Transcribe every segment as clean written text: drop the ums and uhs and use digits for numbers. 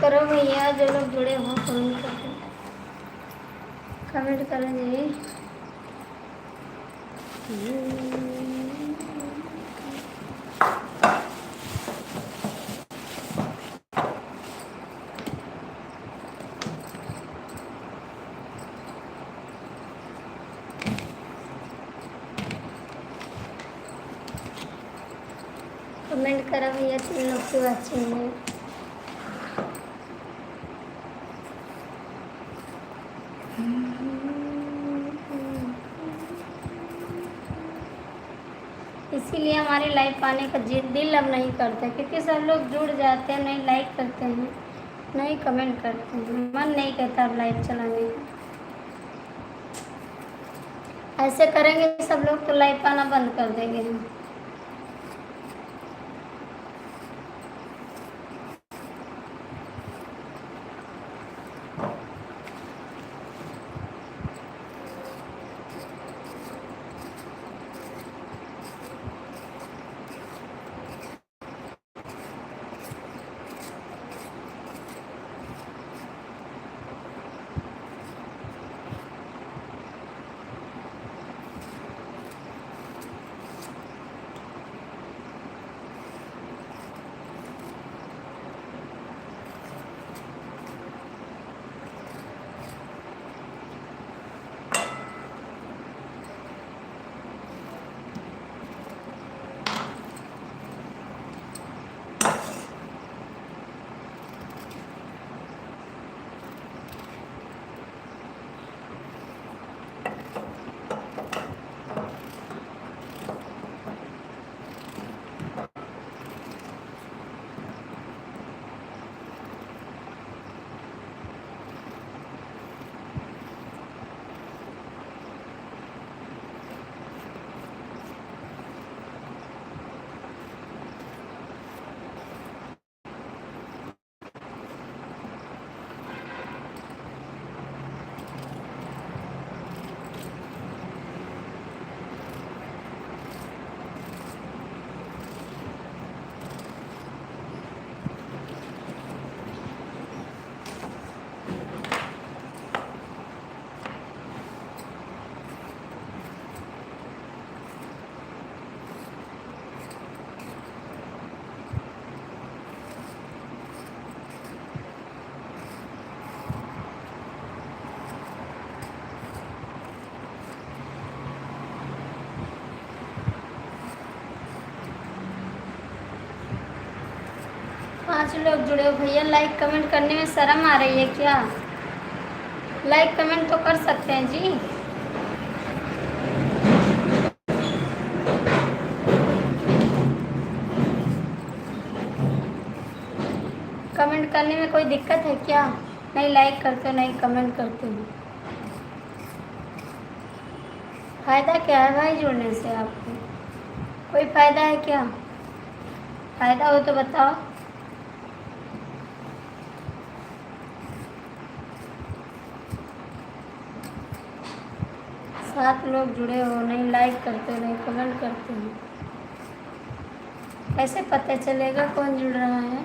करो भैया, जो लोग जुड़े हो कमेंट करें जी। कमेंट करा भैया, 3 लोग की बात चाहिए। इसीलिए हमारे लाइव आने का दिल अब नहीं करता, क्योंकि सब लोग जुड़ जाते हैं, नहीं लाइक करते हैं, नहीं कमेंट करते हैं, मन नहीं कहता अब लाइव चलाने का। ऐसे करेंगे सब लोग तो लाइव आना बंद कर देंगे हम। 5 लोग जुड़े हो भैया। लाइक कमेंट करने में शर्म आ रही है क्या? लाइक कमेंट तो कर सकते हैं जी। कमेंट करने में कोई दिक्कत है क्या? नहीं लाइक करते हो, नहीं कमेंट करते हो। फ़ायदा क्या है भाई जुड़ने से आपको? कोई फ़ायदा है क्या? फ़ायदा हो तो बताओ। सात लोग जुड़े हो, नहीं लाइक करते हो, नहीं कमेंट करते हो। कैसे पता चलेगा कौन जुड़ रहा है?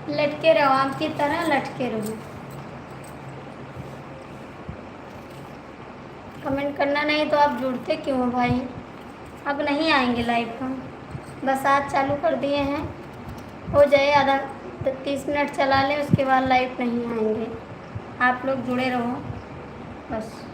लटके रहो, आपकी तरह लटके रहो। कमेंट करना नहीं तो आप जुड़ते क्यों हो भाई? अब नहीं आएंगे लाइव हम, बस आज चालू कर दिए हैं। हो जाए आधा 30 मिनट चला लें, उसके बाद लाइव नहीं आएंगे। आप लोग जुड़े रहो बस।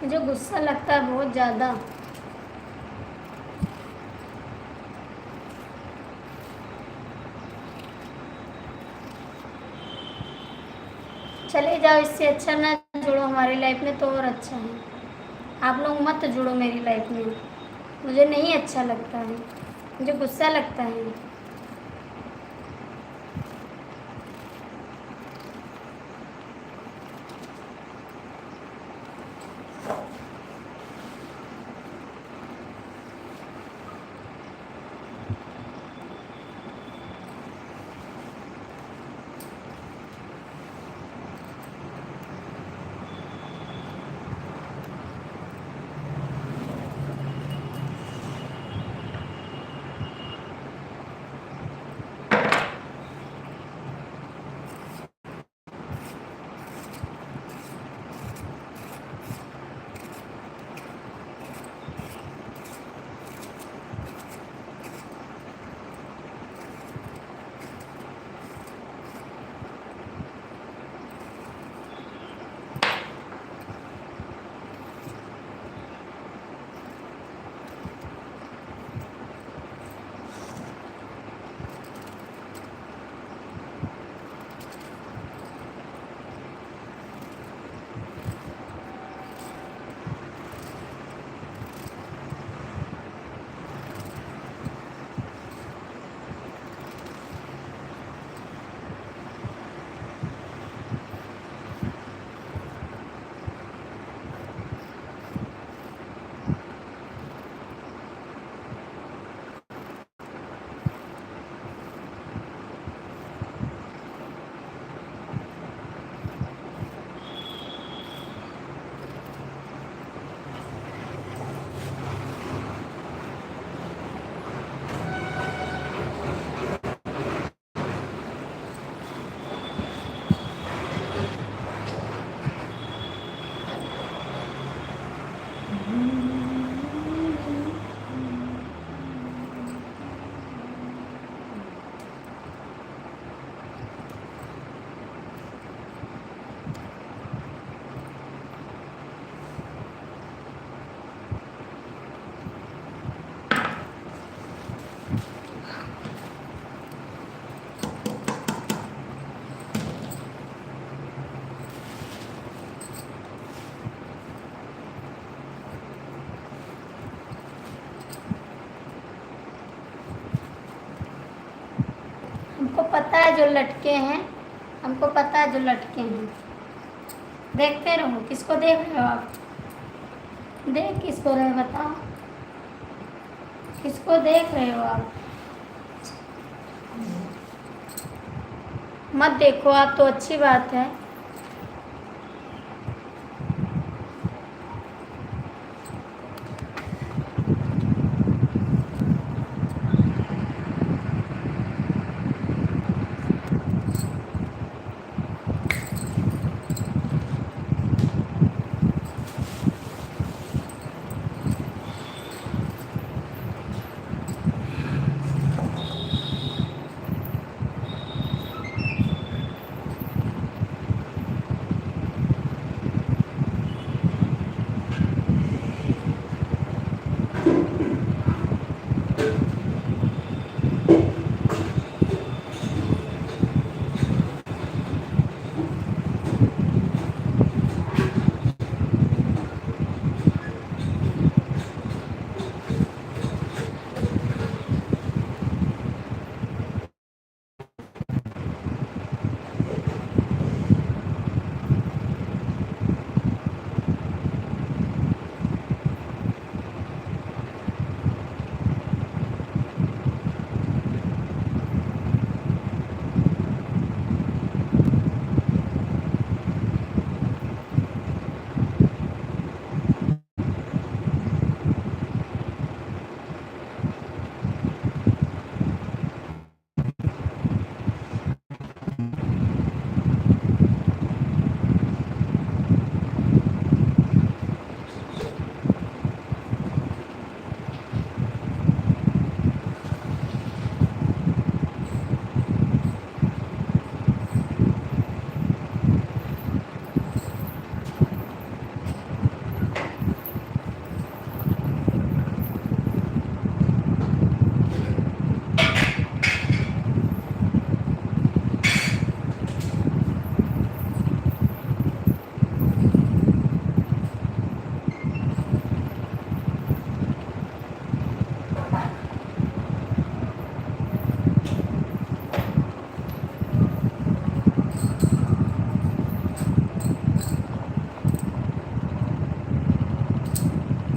मुझे गुस्सा लगता है बहुत ज़्यादा। चले जाओ, इससे अच्छा ना जुड़ो हमारी लाइफ में तो और अच्छा है। आप लोग मत जुड़ो मेरी लाइफ में, मुझे नहीं अच्छा लगता है, मुझे गुस्सा लगता है। पता है जो लटके हैं, हमको पता है जो लटके हैं। देखते रहो, किसको देख रहे हो आप? देख किसको रहे बताओ, किसको देख रहे हो आप? मत देखो आप तो अच्छी बात है।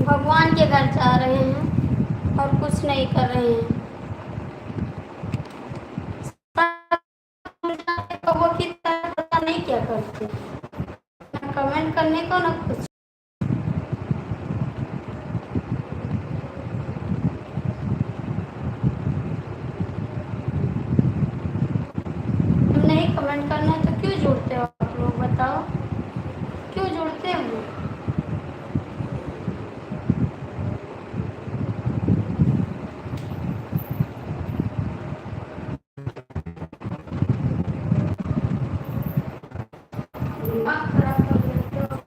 भगवान के घर जा रहे हैं और कुछ नहीं कर रहे हैं। तो वो की तरह पता नहीं क्या करते, ना कमेंट करने को ना कुछ। नहीं कमेंट करना है तो क्यों जुड़ते हो आप लोग बताओ, क्यों जुड़ते हो? दिमाग खराब कर देते हो।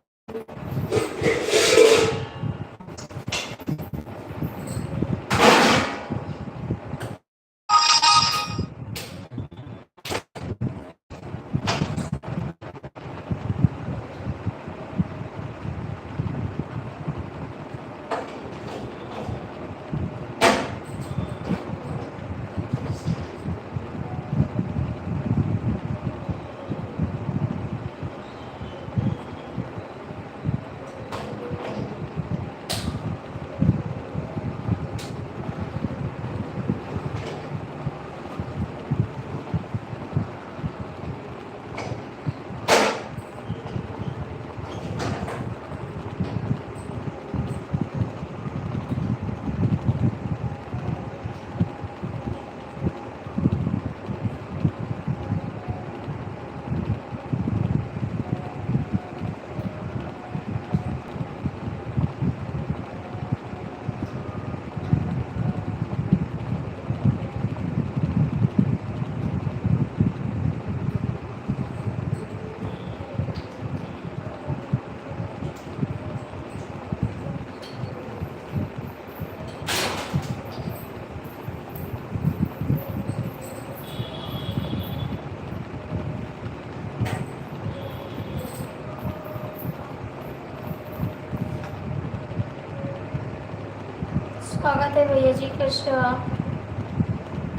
स्वागत है भैया जी, कैसे हो आप?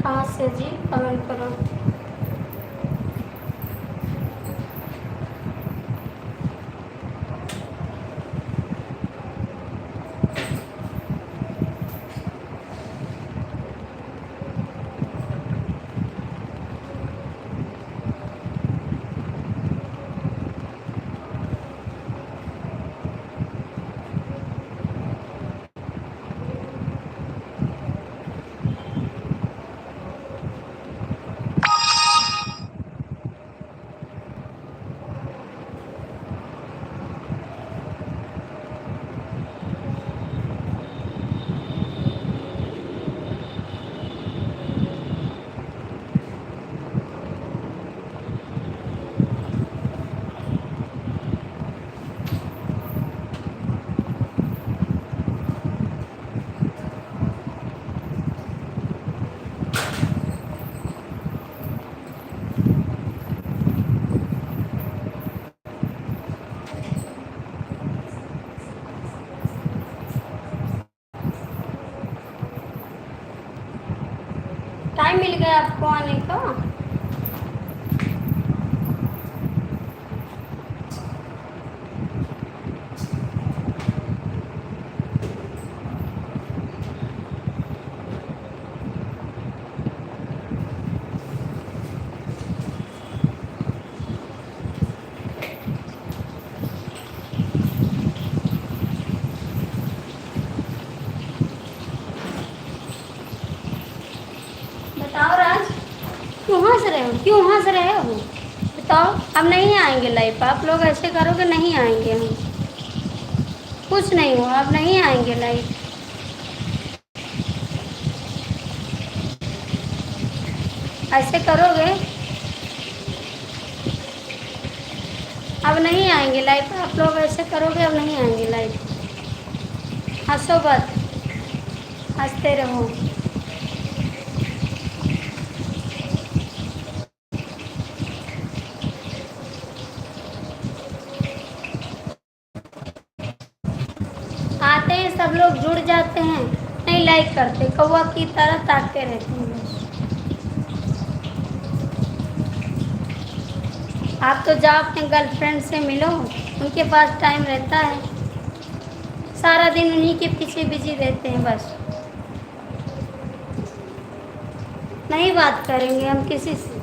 कहाँ से जी? कमेंट करो। टाइम मिल गया आपको आने का? बताओ राज, क्यों हंस रहे हो, क्यों हंस रहे हो? बताओ, अब नहीं आएंगे लाइव। आप लोग ऐसे करोगे नहीं आएंगे हम। कुछ नहीं हुआ, अब नहीं आएंगे लाइव। ऐसे करोगे अब नहीं आएंगे लाइव। आप लोग ऐसे करोगे अब नहीं आएंगे लाइव। हंसो मत, हंसते रहो। आते हैं सब लोग, जुड़ जाते हैं, नहीं लाइक करते, कौवा की तरह ताकते रहते हैं बस। आप तो जाओ अपने गर्लफ्रेंड से मिलो, उनके पास टाइम रहता है, सारा दिन उन्हीं के पीछे बिजी रहते हैं बस। नहीं बात करेंगे हम किसी से।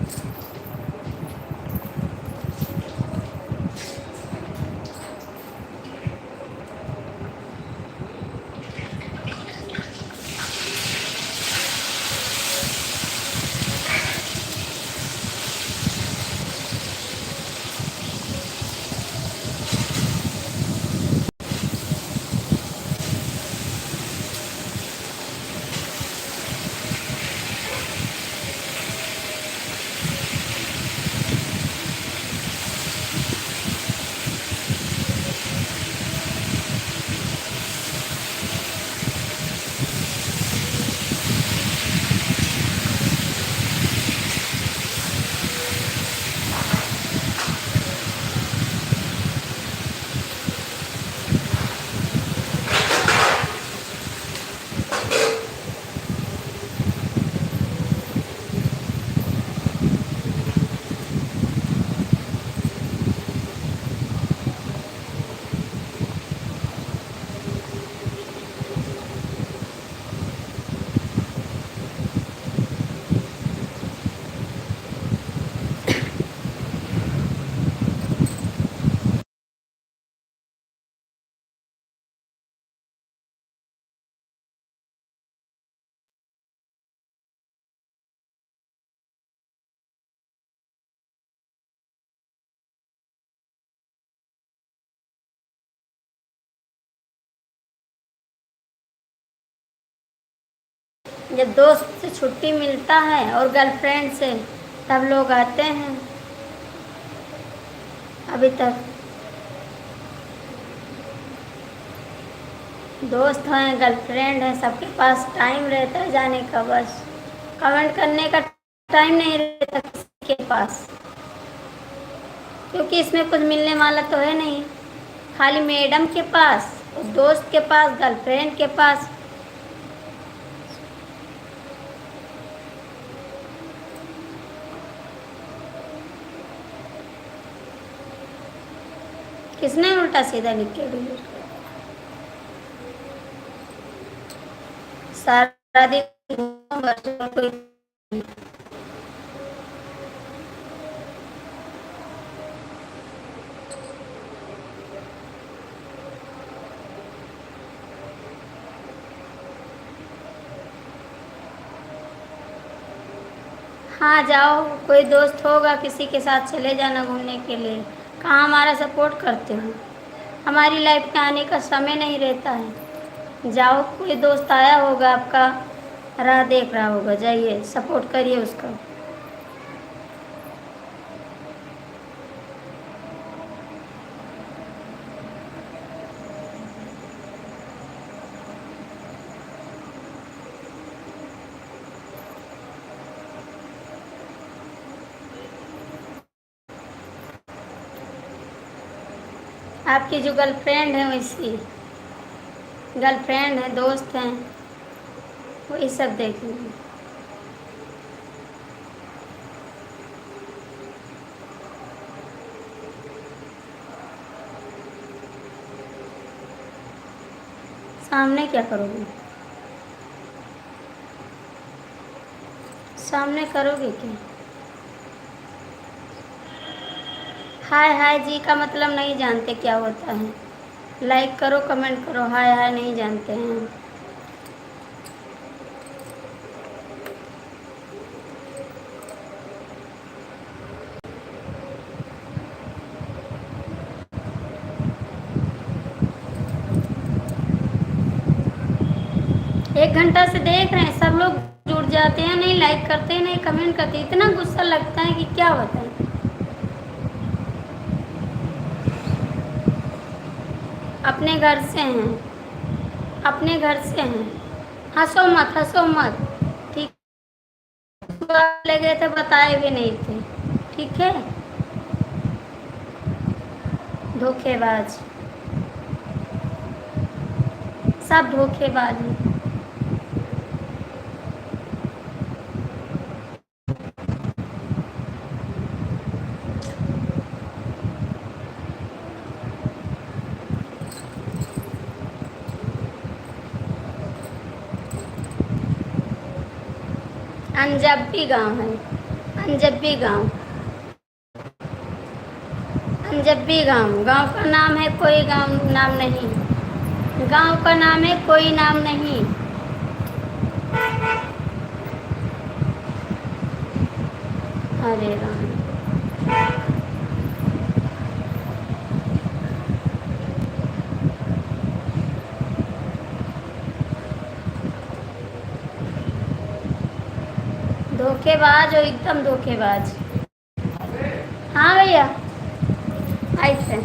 जब दोस्त से छुट्टी मिलता है और गर्लफ्रेंड से, तब लोग आते हैं। अभी तक दोस्त हैं, गर्लफ्रेंड है, सबके पास टाइम रहता है जाने का, बस कमेंट करने का टाइम नहीं रहता किसी के पास, क्योंकि इसमें कुछ मिलने वाला तो है नहीं। खाली मैडम के पास, दोस्त के पास, गर्लफ्रेंड के पास। किसने उल्टा सीधा लिख के डिलीट कर? सारा दिन कोई। हाँ जाओ, कोई दोस्त होगा, किसी के साथ चले जाना घूमने के लिए। कहाँ हमारा सपोर्ट करते हो? हमारी लाइफ में आने का समय नहीं रहता है। जाओ, कोई दोस्त आया होगा आपका, राह देख रहा होगा, जाइए सपोर्ट करिए उसका। आपकी जो गर्लफ्रेंड है वैसी गर्लफ्रेंड है, दोस्त हैं, वही सब देखेंगे। सामने क्या करोगे? सामने करोगे क्या? हाय हाय जी का मतलब नहीं जानते क्या होता है। लाइक करो, कमेंट करो, हाय हाय नहीं जानते हैं। 1 घंटा से देख रहे हैं, सब लोग जुड़ जाते हैं, नहीं लाइक करते, नहीं कमेंट करते। इतना गुस्सा लगता है कि क्या बताएं। अपने घर से हैं, अपने घर से हैं। हंसो मत, हंसो मत, ठीक? ले गए थे, बताए भी नहीं थे, ठीक है? धोखेबाज, सब धोखेबाज हैं। अंजब्बी गांव है, अंजब्बी गांव, अंजब्बी गांव। गांव का नाम है, कोई गांव नाम नहीं। गांव का नाम है, कोई नाम नहीं। हरे राम। धोखेबाज हो, एकदम धोखेबाज। हाँ भैया, आई थे।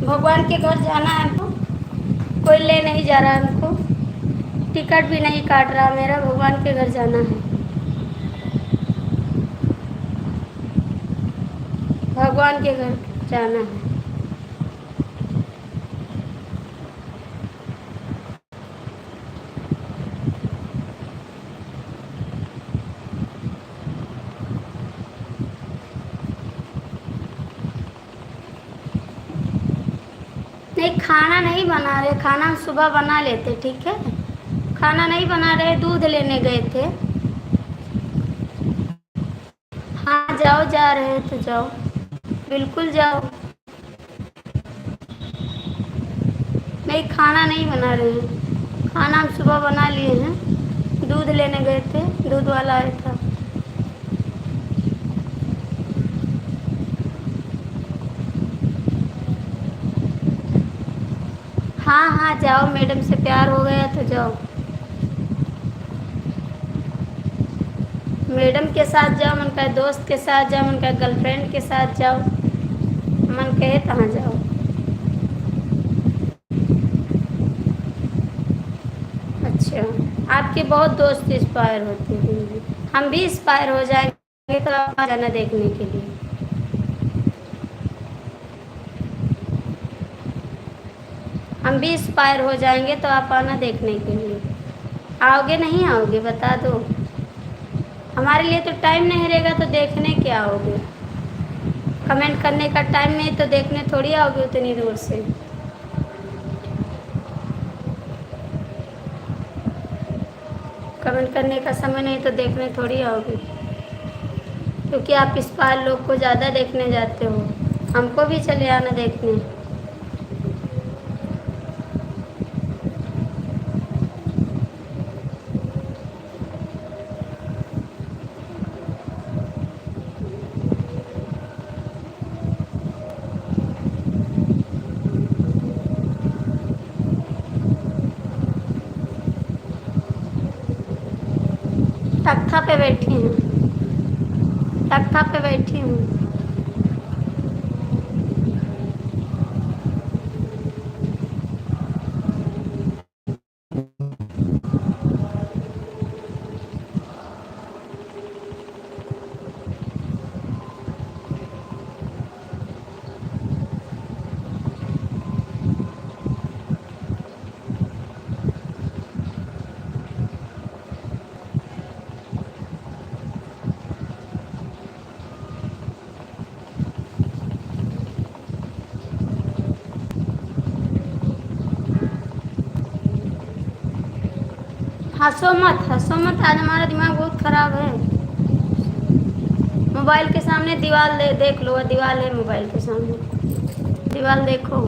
भगवान के घर जाना है हमको, कोई ले नहीं जा रहा हमको, टिकट भी नहीं काट रहा मेरा। भगवान के घर जाना है, भगवान के घर जाना है। नहीं, खाना नहीं बना रहे, खाना हम सुबह बना लेते, ठीक है। खाना नहीं बना रहे, दूध लेने गए थे। हाँ जाओ, जा रहे हैं तो जाओ, बिल्कुल जाओ। नहीं, खाना नहीं बना रहे हैं, खाना हम सुबह बना लिए हैं। दूध लेने गए थे, दूध वाला आया था। हाँ हाँ जाओ, मैडम से प्यार हो गया तो जाओ। मैडम के साथ जाओ, मन का दोस्त के साथ जाओ, मन का गर्लफ्रेंड के साथ जाओ, मन कहे तहाँ जाओ। अच्छा, आपके बहुत दोस्त इंस्पायर होते हैं, हम भी इंस्पायर हो जाएंगे तो आप आ जाना देखने के लिए। हम भी इंस्पायर हो जाएंगे तो आप आना देखने के लिए। आओगे नहीं आओगे बता दो, हमारे लिए तो टाइम नहीं रहेगा तो देखने क्या आओगे। कमेंट करने का टाइम नहीं तो देखने थोड़ी आओगे उतनी दूर से। कमेंट करने का समय नहीं तो देखने थोड़ी आओगे, क्योंकि आप इस बार लोग को ज़्यादा देखने जाते हो। हमको भी चले आना देखने। तख्ता पे बैठी हूँ, तख्ता पे बैठी हूँ। हंसो मत, हंसो मत, आज हमारा दिमाग बहुत खराब है। मोबाइल के सामने दीवार देख लो, दीवार है मोबाइल के सामने, दीवार देखो।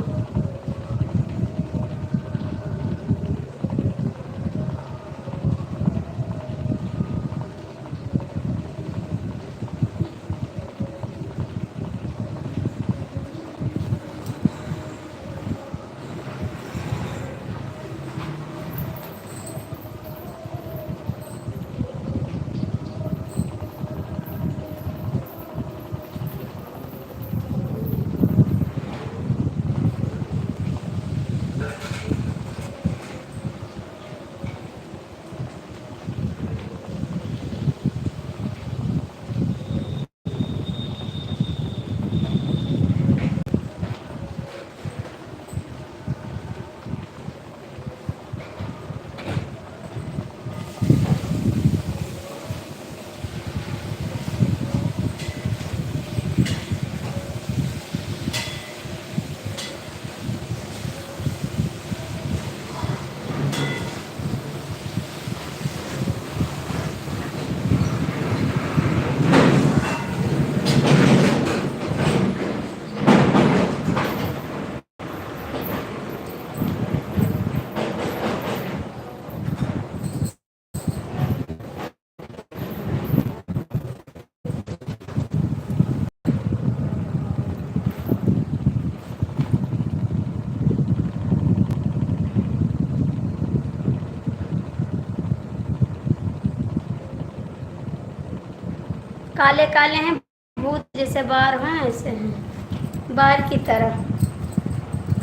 काले काले हैं, भूत जैसे बाल हैं, ऐसे हैं, बाल की तरह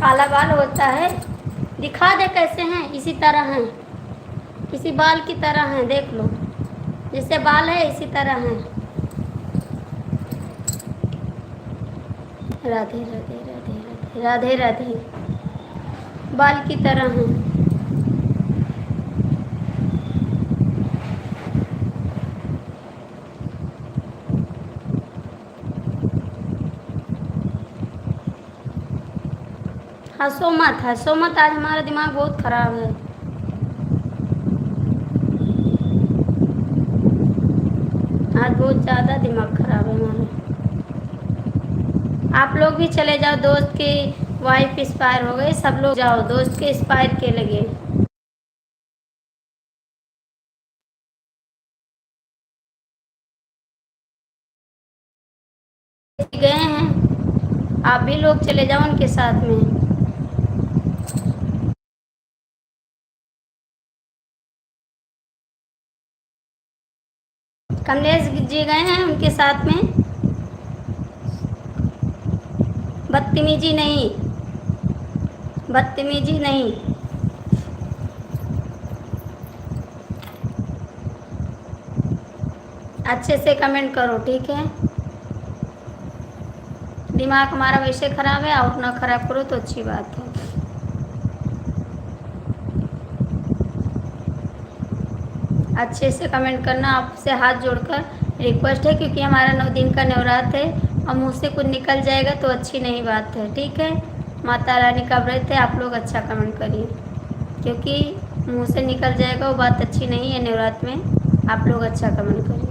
काला बाल होता है। दिखा दे कैसे हैं, इसी तरह हैं, इसी बाल की तरह हैं, देख लो जैसे बाल है इसी तरह हैं। राधे राधे राधे राधे राधे राधे, बाल की तरह हैं। हंसो मत, आज हमारा दिमाग बहुत खराब है। आज बहुत ज़्यादा दिमाग खराब है हमारा। आप लोग भी चले जाओ, दोस्त की वाइफ एक्सपायर हो गई, सब लोग जाओ, दोस्त के एक्सपायर के लगे गए हैं। आप भी लोग चले जाओ उनके साथ में। कमलेश जी गए हैं उनके साथ में। बदतमीजी नहीं, बदतमीजी नहीं। अच्छे से कमेंट करो, ठीक है। दिमाग हमारा वैसे ख़राब है, और ना ख़राब करो तो अच्छी बात है। अच्छे से कमेंट करना, आपसे हाथ जोड़कर रिक्वेस्ट है, क्योंकि हमारा 9 दिन का नवरात्र है और मुँह से कुछ निकल जाएगा तो अच्छी नहीं बात है, ठीक है। माता रानी का व्रत है, आप लोग अच्छा कमेंट करिए, क्योंकि मुँह से निकल जाएगा वो बात अच्छी नहीं है नवरात्र में। आप लोग अच्छा कमेंट करिए।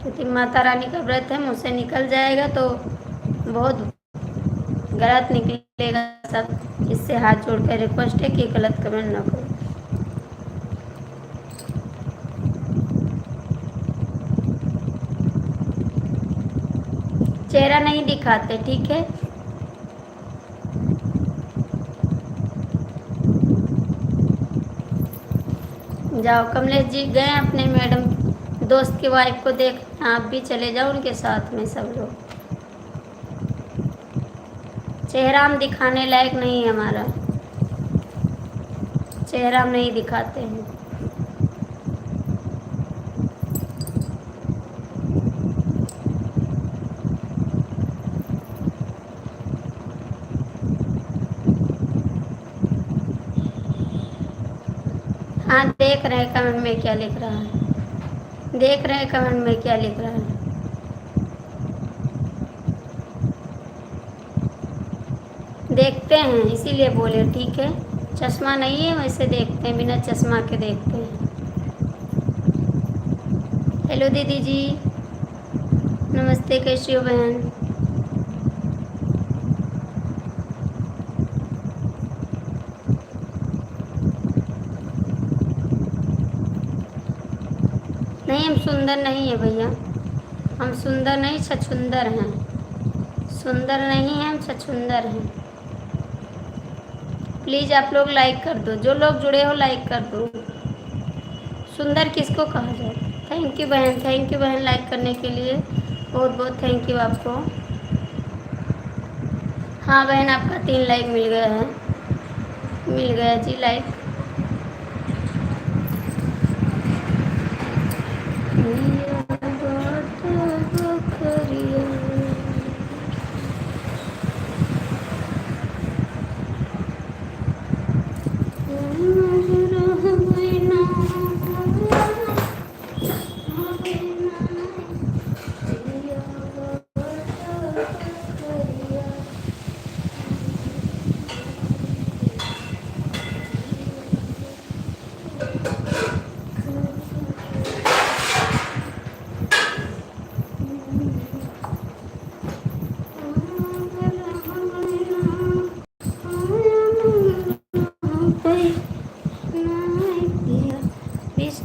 क्योंकि माता रानी का व्रत है, मुँह से निकल जाएगा तो बहुत गलत निकलेगा सब। इससे हाथ जोड़ कर रिक्वेस्ट है कि गलत कमेंट ना करो। चेहरा नहीं दिखाते, ठीक है। जाओ, कमलेश जी गए अपने मैडम दोस्त की वाइफ को देख, आप भी चले जाओ उनके साथ में सब लोग। चेहरा हम दिखाने लायक नहीं है हमारा, चेहरा हम नहीं दिखाते हैं। हाँ, देख रहे हैं कमेंट में क्या लिख रहा है, देख रहे हैं कमेंट में क्या लिख रहा है। देखते हैं इसीलिए बोले, ठीक है। चश्मा नहीं है वैसे देखते हैं, बिना चश्मा के देखते हैं। हेलो दीदी जी, नमस्ते, कैसी हो बहन। नहीं, हम सुंदर नहीं है भैया, हम सुंदर नहीं छछुंदर हैं। सुंदर नहीं हैं हम, छछुंदर हैं। प्लीज़ आप लोग लाइक कर दो, जो लोग जुड़े हो लाइक कर दो। सुंदर किसको कहा जाए। थैंक यू बहन, थैंक यू बहन, लाइक करने के लिए बहुत बहुत थैंक यू आपको। हाँ बहन, आपका 3 लाइक मिल गया है, मिल गया जी लाइक।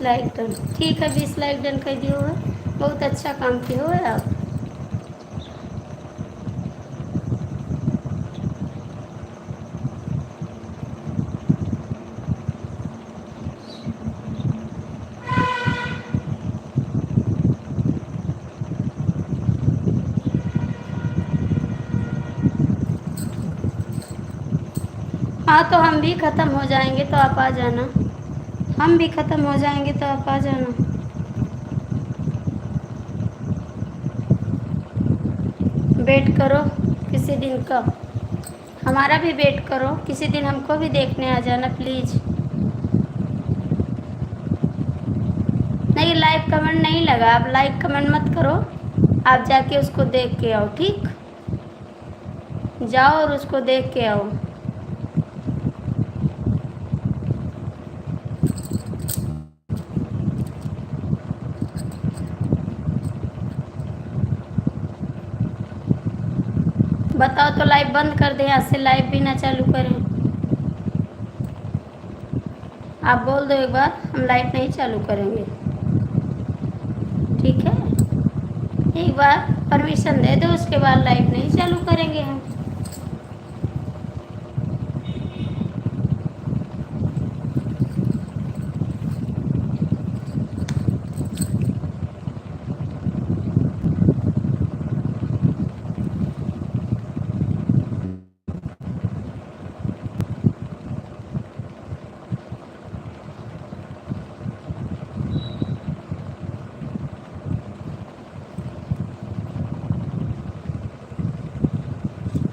लाइक डन, ठीक है, 20 लाइक डन कर दियो है, बहुत अच्छा काम किए हो आप। हाँ, तो हम भी ख़त्म हो जाएंगे तो आप आ जाना, हम भी ख़त्म हो जाएंगे तो आप आ जाना। वेट करो किसी दिन का। हमारा भी वेट करो, किसी दिन हमको भी देखने आ जाना प्लीज़। नहीं, लाइक कमेंट नहीं लगा, आप लाइक कमेंट मत करो, आप जाके उसको देख के आओ, ठीक? जाओ और उसको देख के आओ। बताओ तो लाइव बंद कर दें, आज से लाइव भी ना चालू करें। आप बोल दो एक बार, हम लाइव नहीं चालू करेंगे, ठीक है? एक बार परमिशन दे दो, उसके बाद लाइव नहीं चालू करेंगे हम।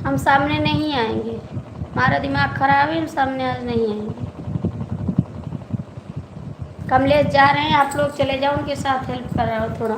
हम सामने नहीं आएंगे, हमारा दिमाग खराब है, हम सामने आज नहीं आएंगे। कमलेश जा रहे हैं, आप लोग चले जाओ, उनके साथ हेल्प कर रहा हो थोड़ा।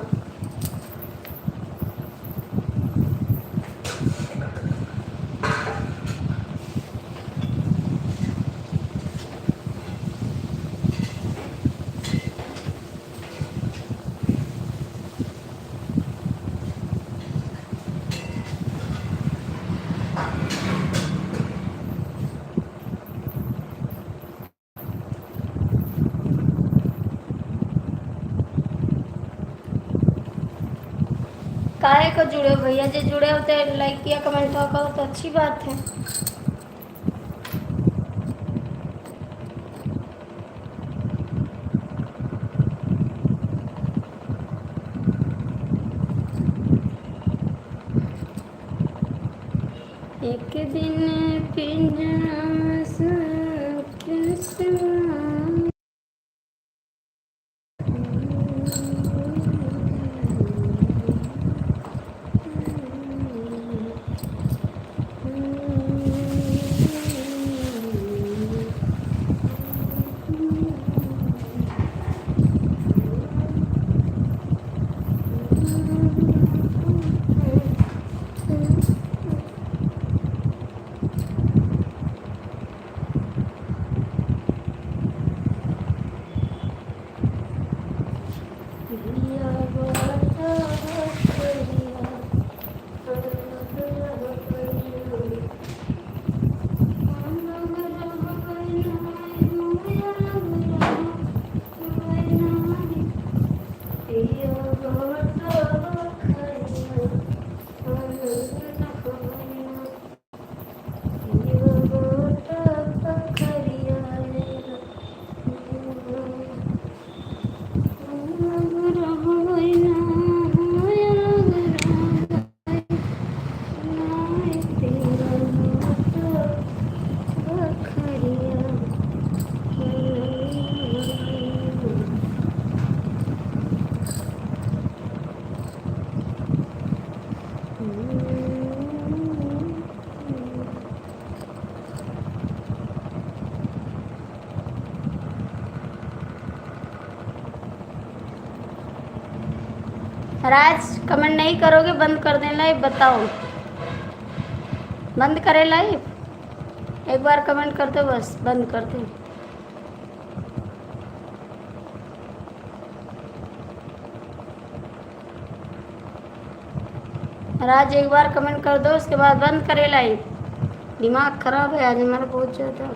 काहे को जुड़े हो भैया? जो जुड़े होते हैं लाइक किया कमेंट हुआ करो तो अच्छी बात है। एक दिन पिंजरा सा किस्मत राज कमेंट नहीं करोगे, बंद कर दें लाइव, बताओ बंद करें लाइव? एक बार कमेंट कर दो, बस बंद कर दो। राज एक बार कमेंट कर दो, उसके बाद बंद करें लाइव। दिमाग खराब है आज हमारा बहुत ज़्यादा।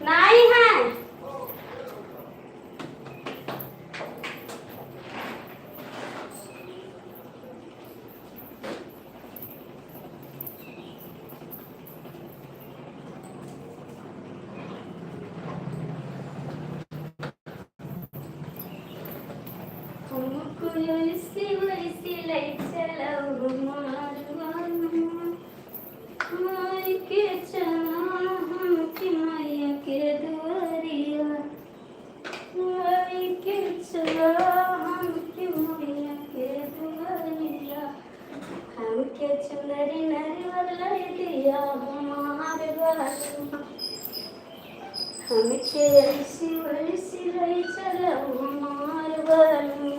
नहीं है। हमको ऐसी वैसी लाइट चलाओ माई के चला हम की मैया के दुआरिया माई के चला हम की मैया के दुआरिया हम के चुनरी नरिवर लाई दिया हमारे बालू हम के ऐसी वैसी लाई चलाओ हमारे बालू